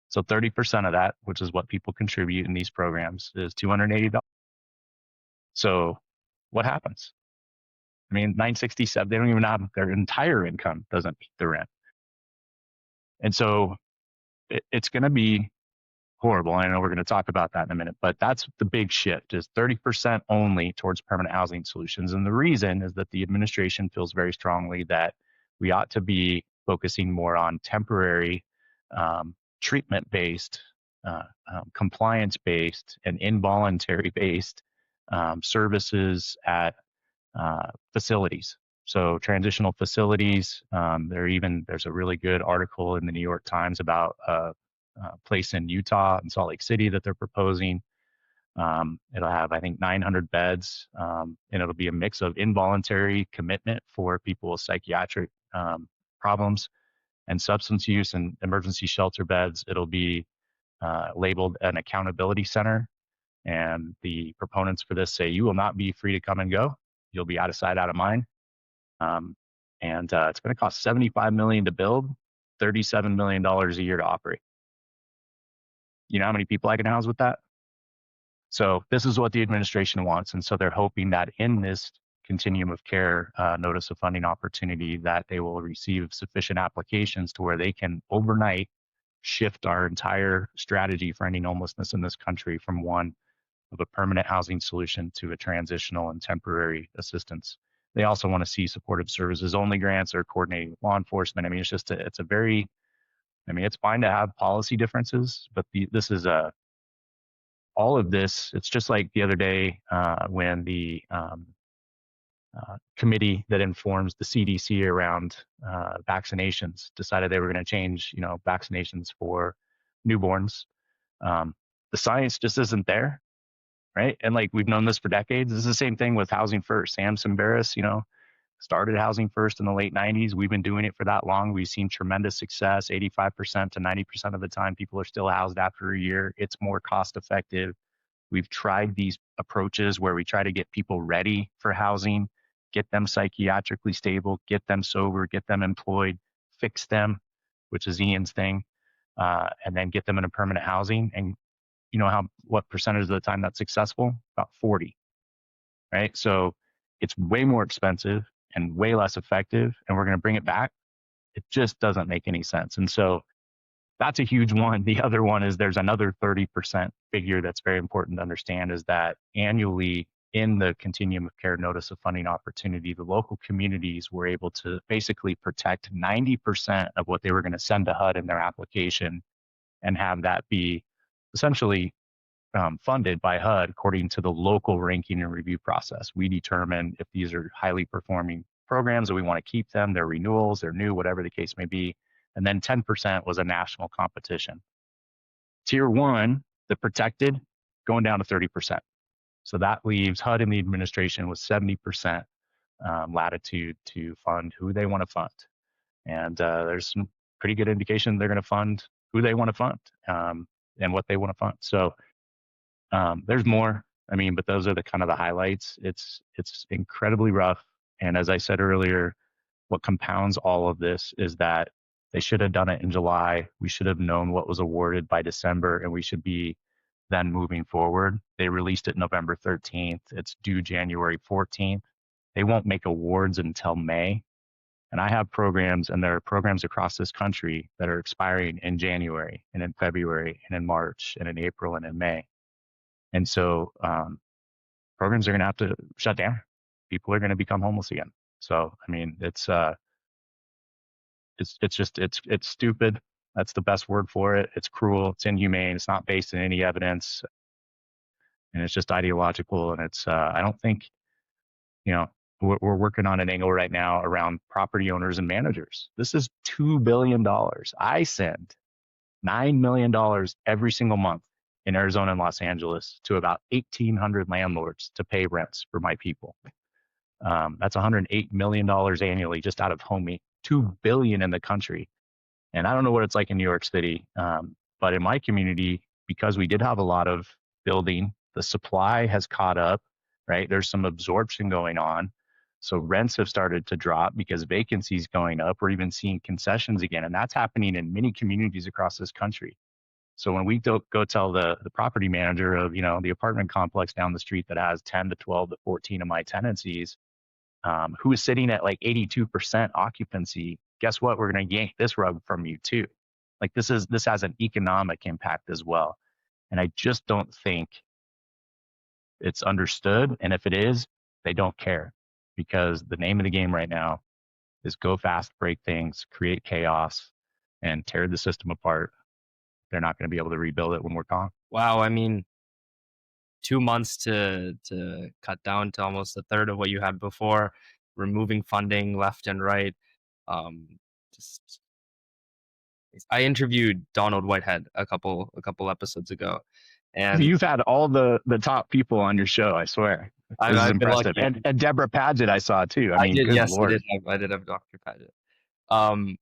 B: So 30% of that, which is what people contribute in these programs, is $280. So what happens? I mean, 967, they don't even have their entire income doesn't meet the rent. And so it's going to be horrible. I know we're going to talk about that in a minute, but that's the big shift is 30% only towards permanent housing solutions. And the reason is that the administration feels very strongly that we ought to be focusing more on temporary treatment-based, compliance-based, and involuntary-based services at facilities. So transitional facilities, there's a really good article in the New York Times about place in Utah and Salt Lake City that they're proposing. It'll have, I think, 900 beds, and it'll be a mix of involuntary commitment for people with psychiatric problems and substance use and emergency shelter beds. It'll be labeled an accountability center. And the proponents for this say you will not be free to come and go. You'll be out of sight, out of mind. And it's going to cost $75 million to build, $37 million a year to operate. You know how many people I can house with that? So this is what the administration wants. And so they're hoping that in this continuum of care notice of funding opportunity that they will receive sufficient applications to where they can overnight shift our entire strategy for ending homelessness in this country from one of a permanent housing solution to a transitional and temporary assistance. They also want to see supportive services only grants or coordinating with law enforcement. I mean, it's a very, I mean, it's fine to have policy differences, but this is all of this. It's just like the other day when the committee that informs the CDC around vaccinations decided they were going to change, vaccinations for newborns. The science just isn't there, right? And like we've known this for decades. This is the same thing with Housing First. Sam Simbaris, started Housing First in the late 90s. We've been doing it for that long. We've seen tremendous success. 85% to 90% of the time, people are still housed after a year. It's more cost effective. We've tried these approaches where we try to get people ready for housing, get them psychiatrically stable, get them sober, get them employed, fix them, which is Ian's thing, and then get them into permanent housing. And you know what percentage of the time that's successful? About 40, right? So it's way more expensive and way less effective, and we're going to bring it back. It just doesn't make any sense. And so that's a huge one. The other one is there's another 30% figure that's very important to understand is that annually in the continuum of care notice of funding opportunity, the local communities were able to basically protect 90% of what they were going to send to HUD in their application and have that be essentially funded by HUD according to the local ranking and review process. We determine if these are highly performing programs and we want to keep them, their renewals, they're new, whatever the case may be. And then 10% was a national competition. Tier 1, the protected, going down to 30%. So that leaves HUD and the administration with 70% latitude to fund who they want to fund. And there's some pretty good indication they're going to fund who they want to fund and what they want to fund. So there's more. I mean, but those are the kind of the highlights. It's incredibly rough. And as I said earlier, what compounds all of this is that they should have done it in July. We should have known what was awarded by December, and we should be then moving forward. They released it November 13th. It's due January 14th. They won't make awards until May. And I have programs, and there are programs across this country that are expiring in January and in February and in March and in April and in May. And so programs are going to have to shut down. People are going to become homeless again. So, I mean, it's stupid. That's the best word for it. It's cruel. It's inhumane. It's not based in any evidence, and it's just ideological. And it's I don't think, we're working on an angle right now around property owners and managers. This is $2 billion. I send $9 million every single month in Arizona and Los Angeles to about 1,800 landlords to pay rents for my people. That's $108 million annually just out of HOM Inc. $2 billion in the country. And I don't know what it's like in New York City, but in my community, because we did have a lot of building, the supply has caught up, right? There's some absorption going on. So rents have started to drop because vacancy is going up. We're even seeing concessions again. And that's happening in many communities across this country. So when we go tell the property manager of, the apartment complex down the street that has 10 to 12 to 14 of my tenancies, who is sitting at like 82% occupancy, guess what? We're going to yank this rug from you too. Like this has an economic impact as well. And I just don't think it's understood. And if it is, they don't care, because the name of the game right now is go fast, break things, create chaos, and tear the system apart. They're not going to be able to rebuild it when we're gone.
A: Wow. I mean, 2 months to cut down to almost a third of what you had before, removing funding left and right. Just I interviewed Donald Whitehead a couple episodes ago, and
B: You've had all the top people on your show, I swear.
A: I've,
B: This is
A: I've been
B: impressive.
A: lucky.
B: And Deborah Paget I saw too. I
A: I
B: mean,
A: did,
B: good
A: yes,
B: Lord.
A: I did have Dr. Paget. Um,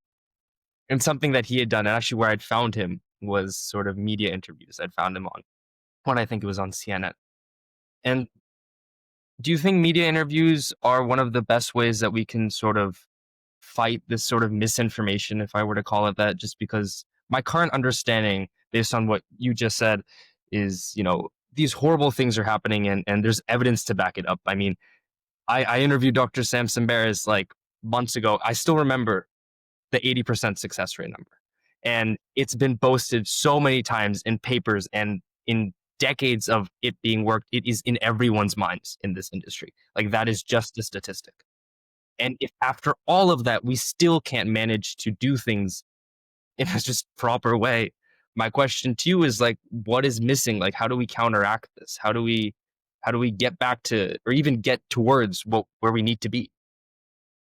A: and something that he had done, and actually where I'd found him was sort of media interviews. I'd found him on one, I think it was on CNN. And do you think media interviews are one of the best ways that we can sort of fight this sort of misinformation, if I were to call it that? Just because my current understanding, based on what you just said, is, these horrible things are happening, and there's evidence to back it up. I mean, I interviewed Dr. Samson Barris like months ago. I still remember the 80% success rate number. And it's been boasted so many times in papers and in decades of it being worked. It is in everyone's minds in this industry. Like, that is just a statistic. And if after all of that, we still can't manage to do things in a just proper way, my question to you is like, what is missing? Like, how do we counteract this? How do we get back to, or even get towards where we need to be?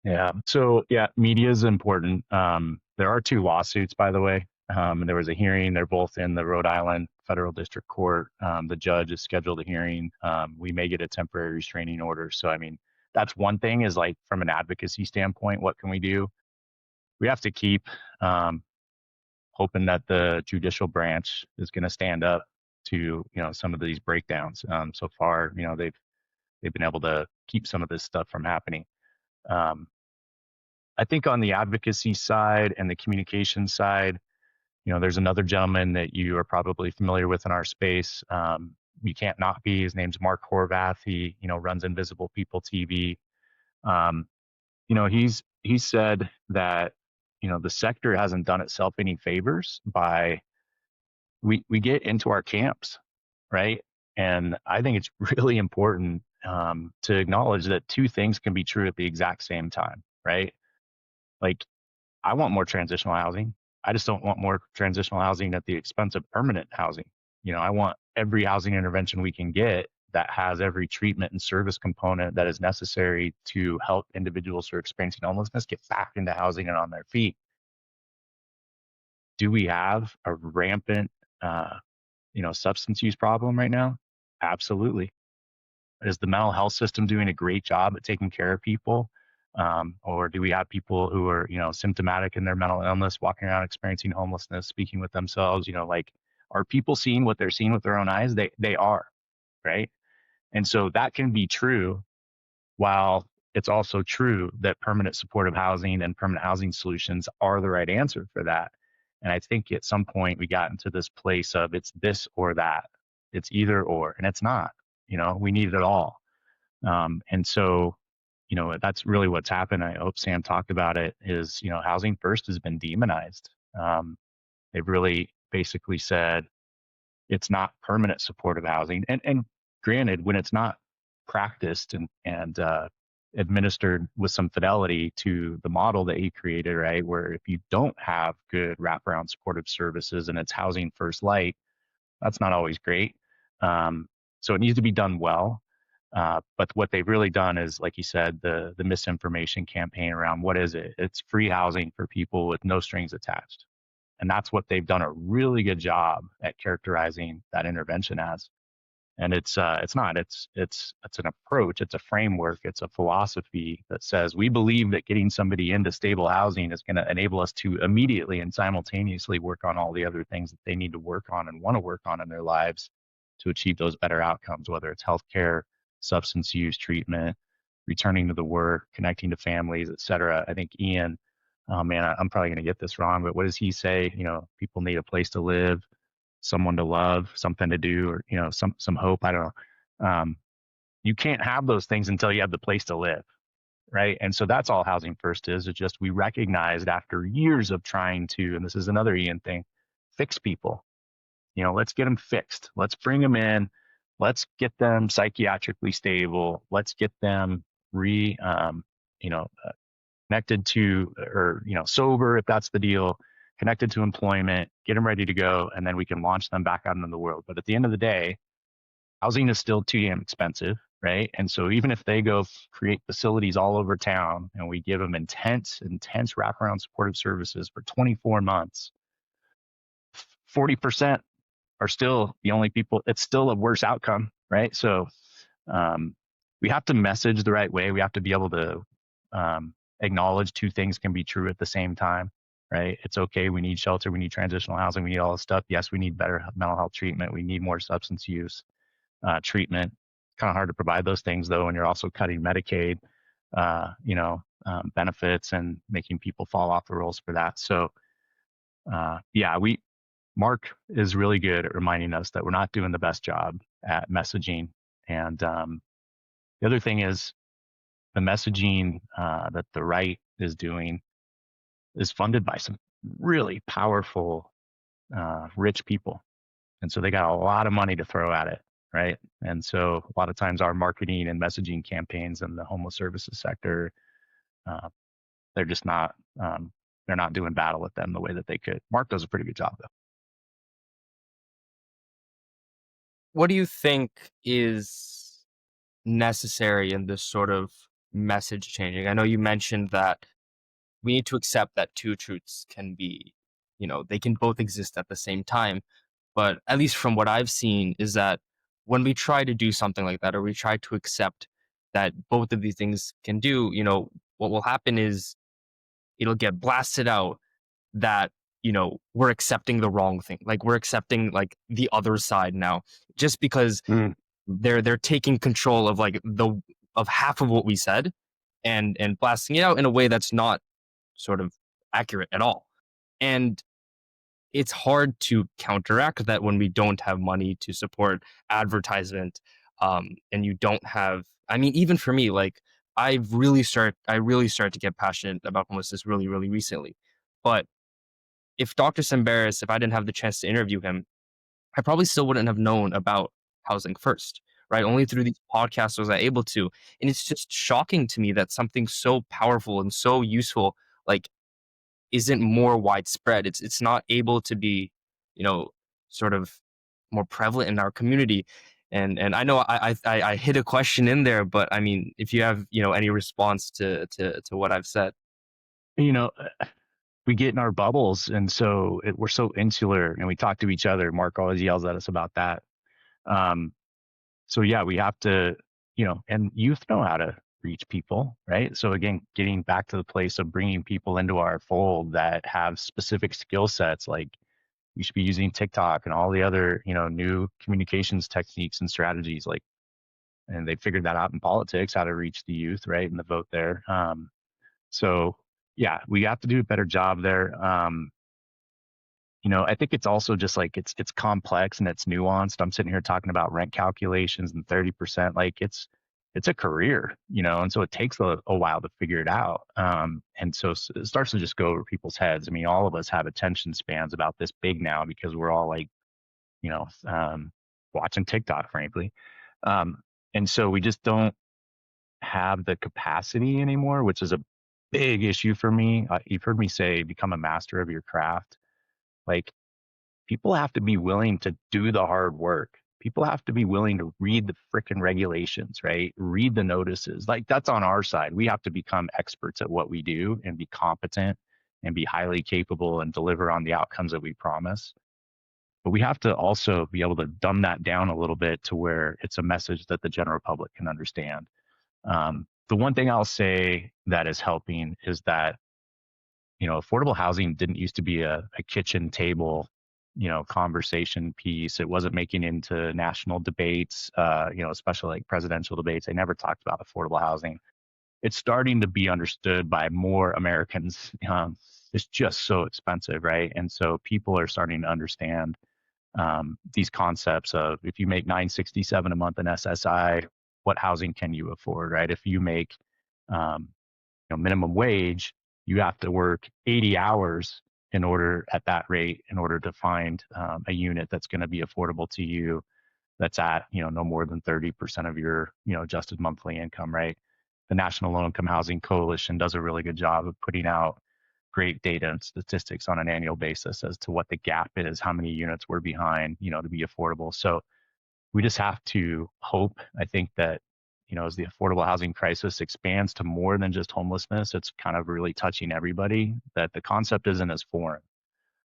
B: Yeah. So yeah, media is important. There are two lawsuits, by the way. And there was a hearing. They're both in the Rhode Island Federal District Court. The judge has scheduled a hearing. We may get a temporary restraining order. So I mean, that's one thing. Is like from an advocacy standpoint, what can we do? We have to keep hoping that the judicial branch is going to stand up to some of these breakdowns. So far, they've been able to keep some of this stuff from happening. Um, I think on the advocacy side and the communication side, there's another gentleman that you are probably familiar with in our space. You can't not be. His name's Mark Horvath. He, runs Invisible People TV. Um, he's said that, the sector hasn't done itself any favors by we get into our camps, right? And I think it's really important to acknowledge that two things can be true at the exact same time, right? Like, I want more transitional housing. I just don't want more transitional housing at the expense of permanent housing. I want every housing intervention we can get that has every treatment and service component that is necessary to help individuals who are experiencing homelessness get back into housing and on their feet. Do we have a rampant, substance use problem right now? Absolutely. Is the mental health system doing a great job at taking care of people? Or do we have people who are, symptomatic in their mental illness, walking around experiencing homelessness, speaking with themselves? Like, are people seeing what they're seeing with their own eyes? They are, right? And so that can be true, while it's also true that permanent supportive housing and permanent housing solutions are the right answer for that. And I think at some point we got into this place of it's this or that, it's either or, and it's not. We need it all. And so, that's really what's happened. I hope Sam talked about it. Is housing first has been demonized. They've really basically said it's not permanent supportive housing. And granted, when it's not practiced and administered with some fidelity to the model that he created, right, where if you don't have good wraparound supportive services and it's housing first light, that's not always great. So it needs to be done well. But what they've really done is, like you said, the misinformation campaign around what is it? It's free housing for people with no strings attached. And that's what they've done a really good job at characterizing that intervention as. And it's not. It's an approach. It's a framework. It's a philosophy that says we believe that getting somebody into stable housing is going to enable us to immediately and simultaneously work on all the other things that they need to work on and want to work on in their lives to achieve those better outcomes, whether it's healthcare, substance use treatment, returning to the work, connecting to families, et cetera. I think Ian, oh man, I'm probably going to get this wrong, but what does he say? People need a place to live, someone to love, something to do, or some hope. I don't know. You can't have those things until you have the place to live, right? And so that's all housing first is. It's just we recognized after years of trying to, and this is another Ian thing, fix people. Let's get them fixed. Let's bring them in. Let's get them psychiatrically stable. Let's get them connected to, or sober if that's the deal, connected to employment, get them ready to go, and then we can launch them back out into the world. But at the end of the day, housing is still too damn expensive, right? And so even if they go create facilities all over town and we give them intense wraparound supportive services for 24 months, 40% are still the only people. It's still a worse outcome, right? So um, we have to message the right way. We have to be able to acknowledge two things can be true at the same time, right? It's okay. We need shelter. We need transitional housing. We need all this stuff. Yes, we need better mental health treatment. We need more substance use treatment. Kind of hard to provide those things though, and you're also cutting Medicaid, benefits and making people fall off the rolls for that. So yeah, Mark is really good at reminding us that we're not doing the best job at messaging. And the other thing is the messaging that the right is doing is funded by some really powerful, rich people. And so they got a lot of money to throw at it, right? And so a lot of times our marketing and messaging campaigns in the homeless services sector, uh, they're just not, they're not doing battle with them the way that they could. Mark does a pretty good job though.
A: What do you think is necessary in this sort of message changing? I know you mentioned that we need to accept that two truths can be, they can both exist at the same time. But at least from what I've seen is that when we try to do something like that, or we try to accept that both of these things can do, what will happen is it'll get blasted out that, we're accepting the wrong thing. Like we're accepting like the other side now, just because
B: Mm.
A: they're taking control of like of half of what we said and blasting it out in a way that's not sort of accurate at all. And it's hard to counteract that when we don't have money to support advertisement, and you don't have. I mean, even for me, like I really start to get passionate about homelessness really, really recently. But if Dr. Semberis, if I didn't have the chance to interview him, I probably still wouldn't have known about housing first, right? Only through these podcasts was I able to. And it's just shocking to me that something so powerful and so useful, like, isn't more widespread. It's not able to be, you know, sort of more prevalent in our community. And I know I hit a question in there, but I mean, if you have, any response to what I've said.
B: You know, we get in our bubbles, and so we're so insular, and we talk to each other. Mark always yells at us about that. Um, so yeah, we have to, and youth know how to reach people, right? So again, getting back to the place of bringing people into our fold that have specific skill sets, like you should be using TikTok and all the other, new communications techniques and strategies, like, and they figured that out in politics, how to reach the youth, right, and the vote there. So yeah, we have to do a better job there. I think it's also just like it's complex and it's nuanced. I'm sitting here talking about rent calculations and 30%. Like it's a career, and so it takes a while to figure it out. And so it starts to just go over people's heads. I mean, all of us have attention spans about this big now because we're all like, you know, um, watching TikTok, frankly. Um, and so we just don't have the capacity anymore, which is a big issue for me. You've heard me say, become a master of your craft. Like people have to be willing to do the hard work. People have to be willing to read the freaking regulations, right? Read the notices. Like that's on our side. We have to become experts at what we do and be competent and be highly capable and deliver on the outcomes that we promise. But we have to also be able to dumb that down a little bit to where it's a message that the general public can understand. The one thing I'll say that is helping is that affordable housing didn't used to be a kitchen table, conversation piece. It wasn't making into national debates, especially like presidential debates. They never talked about affordable housing. It's starting to be understood by more Americans. It's just so expensive, right? And so people are starting to understand these concepts of if you make $967 a month in SSI, what housing can you afford, right? If you make um, minimum wage, you have to work 80 hours in order at that rate in order to find a unit that's going to be affordable to you that's at no more than 30% of your adjusted monthly income, right? The National Low Income Housing Coalition does a really good job of putting out great data and statistics on an annual basis as to what the gap is, how many units we're behind, to be affordable. So we just have to hope, I think, that as the affordable housing crisis expands to more than just homelessness, it's kind of really touching everybody, that the concept isn't as foreign.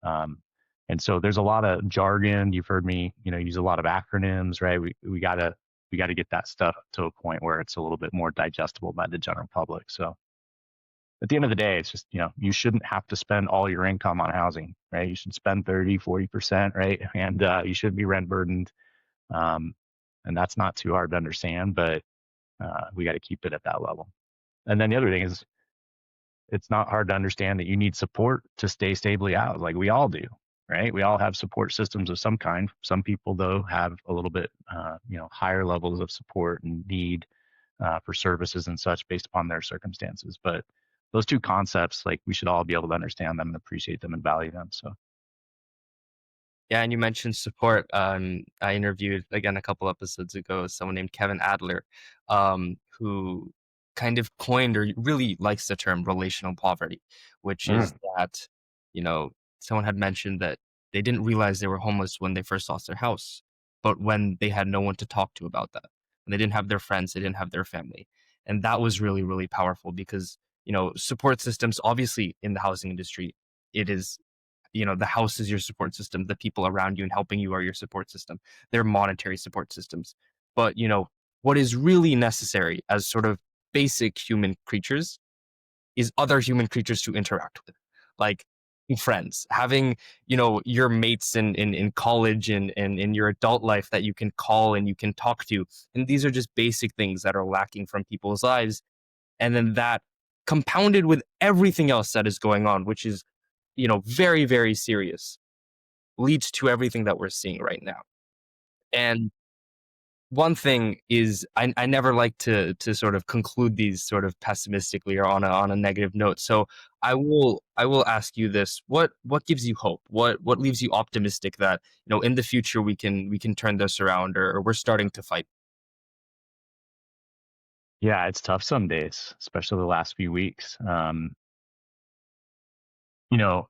B: Um, And so there's a lot of jargon. You've heard me, use a lot of acronyms, right? We gotta get that stuff to a point where it's a little bit more digestible by the general public. So at the end of the day, it's just, you shouldn't have to spend all your income on housing, right? You should spend 30, 40%, right? And you shouldn't be rent burdened. Um, and that's not too hard to understand, but we got to keep it at that level. And then the other thing is, it's not hard to understand that you need support to stay stably out, like we all do, right? We all have support systems of some kind. Some people, though, have a little bit, higher levels of support and need for services and such based upon their circumstances. But those two concepts, like we should all be able to understand them and appreciate them and value them. So,
A: Yeah, and you mentioned support. I interviewed again a couple episodes ago someone named Kevin Adler, who kind of coined or really likes the term relational poverty, which is
B: mm,
A: that, you know, someone had mentioned that they didn't realize they were homeless when they first lost their house, but when they had no one to talk to about that, when they didn't have their friends, they didn't have their family, and that was really, really powerful because support systems, obviously, in the housing industry, it is the house is your support system. The people around you and helping you are your support system. They're monetary support systems. But, what is really necessary as sort of basic human creatures is other human creatures to interact with, like friends, having, your mates in college and in your adult life that you can call and you can talk to. And these are just basic things that are lacking from people's lives. And then that compounded with everything else that is going on, which is, very, very serious, leads to everything that we're seeing right now. And one thing is I never like to sort of conclude these sort of pessimistically or on a negative note. So I will ask you this. What gives you hope? What leaves you optimistic that, in the future we can turn this around or we're starting to fight?
B: yeah, it's tough some days, especially the last few weeks. You know,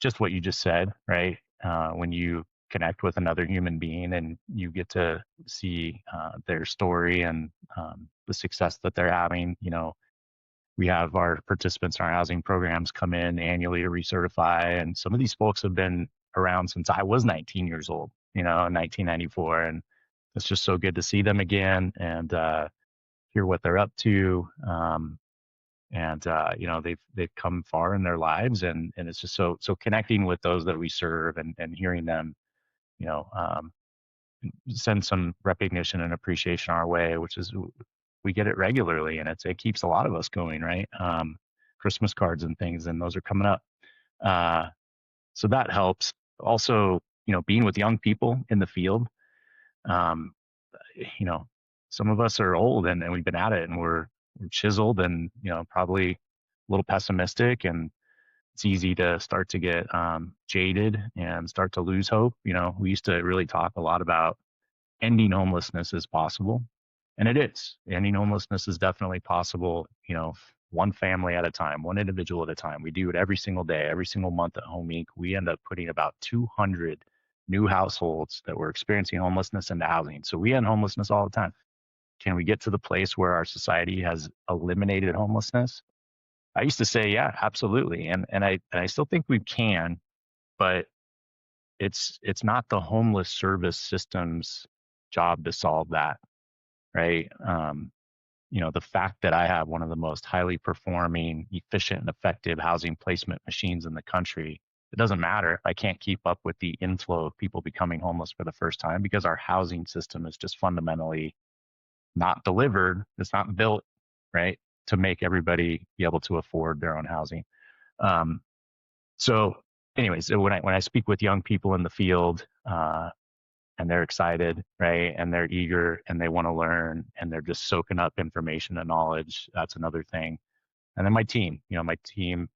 B: just what you just said, right? When you connect with another human being and you get to see their story and the success that they're having, we have our participants in our housing programs come in annually to recertify. And some of these folks have been around since I was 19 years old, in 1994. And it's just so good to see them again and hear what they're up to. And they've come far in their lives, and it's just so connecting with those that we serve and hearing them, you know, um, send some recognition and appreciation our way, which is we get it regularly, and it keeps a lot of us going, right? Christmas cards and things, and those are coming up. Uh, so that helps. Also, being with young people in the field. Um, you know, some of us are old and we've been at it and we're chiseled and, probably a little pessimistic, and it's easy to start to get jaded and start to lose hope. We used to really talk a lot about ending homelessness is possible. And it is. Ending homelessness is definitely possible, one family at a time, one individual at a time. We do it every single day, every single month at HOM Inc. We end up putting about 200 new households that were experiencing homelessness into housing. So we end homelessness all the time. Can we get to the place where our society has eliminated homelessness? I used to say, yeah, absolutely. And I still think we can, but it's not the homeless service system's job to solve that, right? The fact that I have one of the most highly performing, efficient, and effective housing placement machines in the country, it doesn't matter if I can't keep up with the inflow of people becoming homeless for the first time because our housing system is just fundamentally not delivered. It's not built, right, to make everybody be able to afford their own housing. Um, so, anyways, so when I speak with young people in the field, and they're excited, right? And they're eager and they want to learn and they're just soaking up information and knowledge. That's another thing. And then my team, in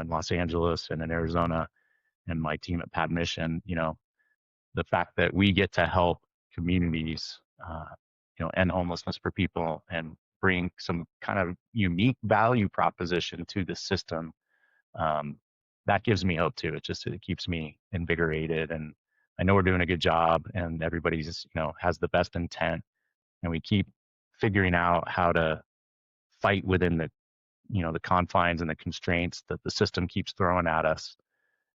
B: Los Angeles and in Arizona, and my team at Padmission, the fact that we get to help communities, end homelessness for people and bring some kind of unique value proposition to the system, um, that gives me hope too. It keeps me invigorated, and I know we're doing a good job, and everybody's has the best intent, and we keep figuring out how to fight within the confines and the constraints that the system keeps throwing at us.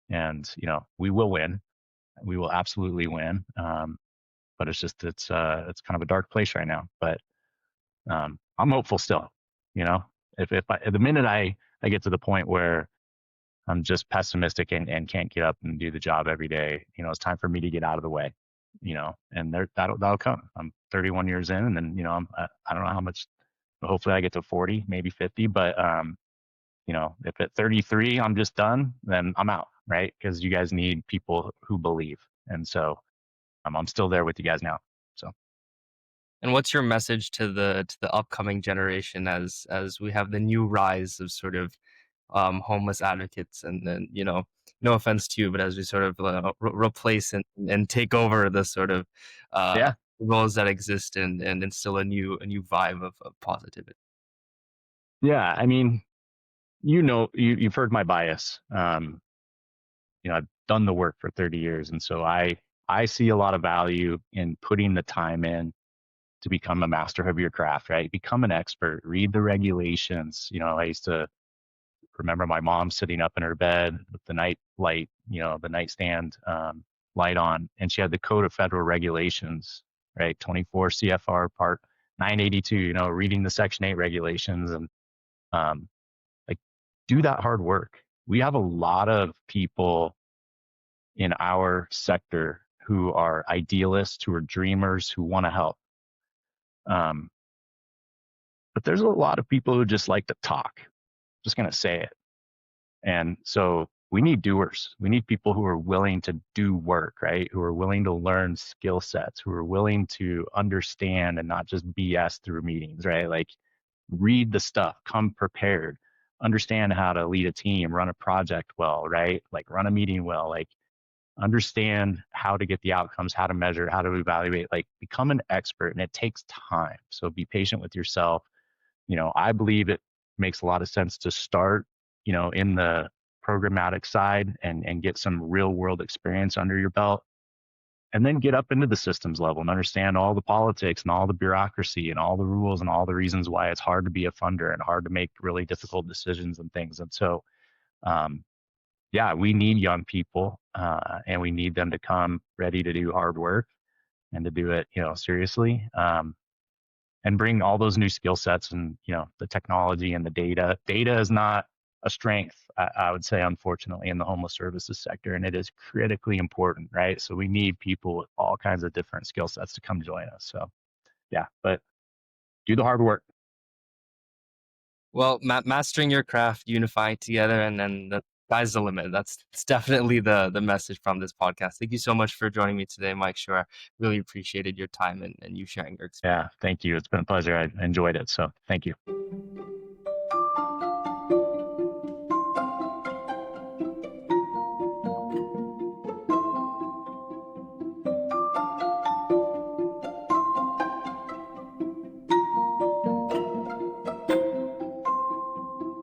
B: and we will win. We will absolutely win. But it's kind of a dark place right now. But I'm hopeful still. You know, if the minute I get to the point where I'm just pessimistic and can't get up and do the job every day, it's time for me to get out of the way. And that'll come. I'm 31 years in, and then I don't know how much. Hopefully, I get to 40, maybe 50. But if at 33 I'm just done, then I'm out, right? Because you guys need people who believe, and so I'm still there with you guys now. So
A: And what's your message to the upcoming generation as we have the new rise of sort of homeless advocates, and then no offense to you, but as we sort of replace and take over the sort of uh,
B: yeah,
A: roles that exist, and instill a new vibe of positivity.
B: yeah. I mean, you've heard my bias. I've done the work for 30 years, and so I see a lot of value in putting the time in to become a master of your craft, right? Become an expert, read the regulations. I used to remember my mom sitting up in her bed with the night light, the nightstand light on, and she had the Code of Federal Regulations, right? 24 CFR Part 982, reading the Section 8 regulations, and um, like do that hard work. We have a lot of people in our sector who are idealists, who are dreamers, who want to help. Um, but there's a lot of people who just like to talk. Just going to say it. And so we need doers. We need people who are willing to do work, right? Who are willing to learn skill sets, who are willing to understand and not just BS through meetings, right? Like read the stuff, come prepared, understand how to lead a team, run a project well, right? Like run a meeting well, like understand how to get the outcomes, how to measure, how to evaluate, like become an expert. And it takes time. So be patient with yourself. I believe it makes a lot of sense to start, in the programmatic side and get some real world experience under your belt, and then get up into the systems level and understand all the politics and all the bureaucracy and all the rules and all the reasons why it's hard to be a funder and hard to make really difficult decisions and things. And so, um, yeah, we need young people, and we need them to come ready to do hard work and to do it, seriously. And bring all those new skill sets and the technology and the data. Data is not a strength, I would say, unfortunately, in the homeless services sector, and it is critically important, right? So we need people with all kinds of different skill sets to come join us. So yeah, but do the hard work.
A: Well, mastering your craft, unifying together, and then the sky's the limit. That's definitely the message from this podcast. Thank you so much for joining me today, Mike. Sure, really appreciated your time and you sharing your experience.
B: Yeah, thank you. It's been a pleasure. I enjoyed it. So thank you.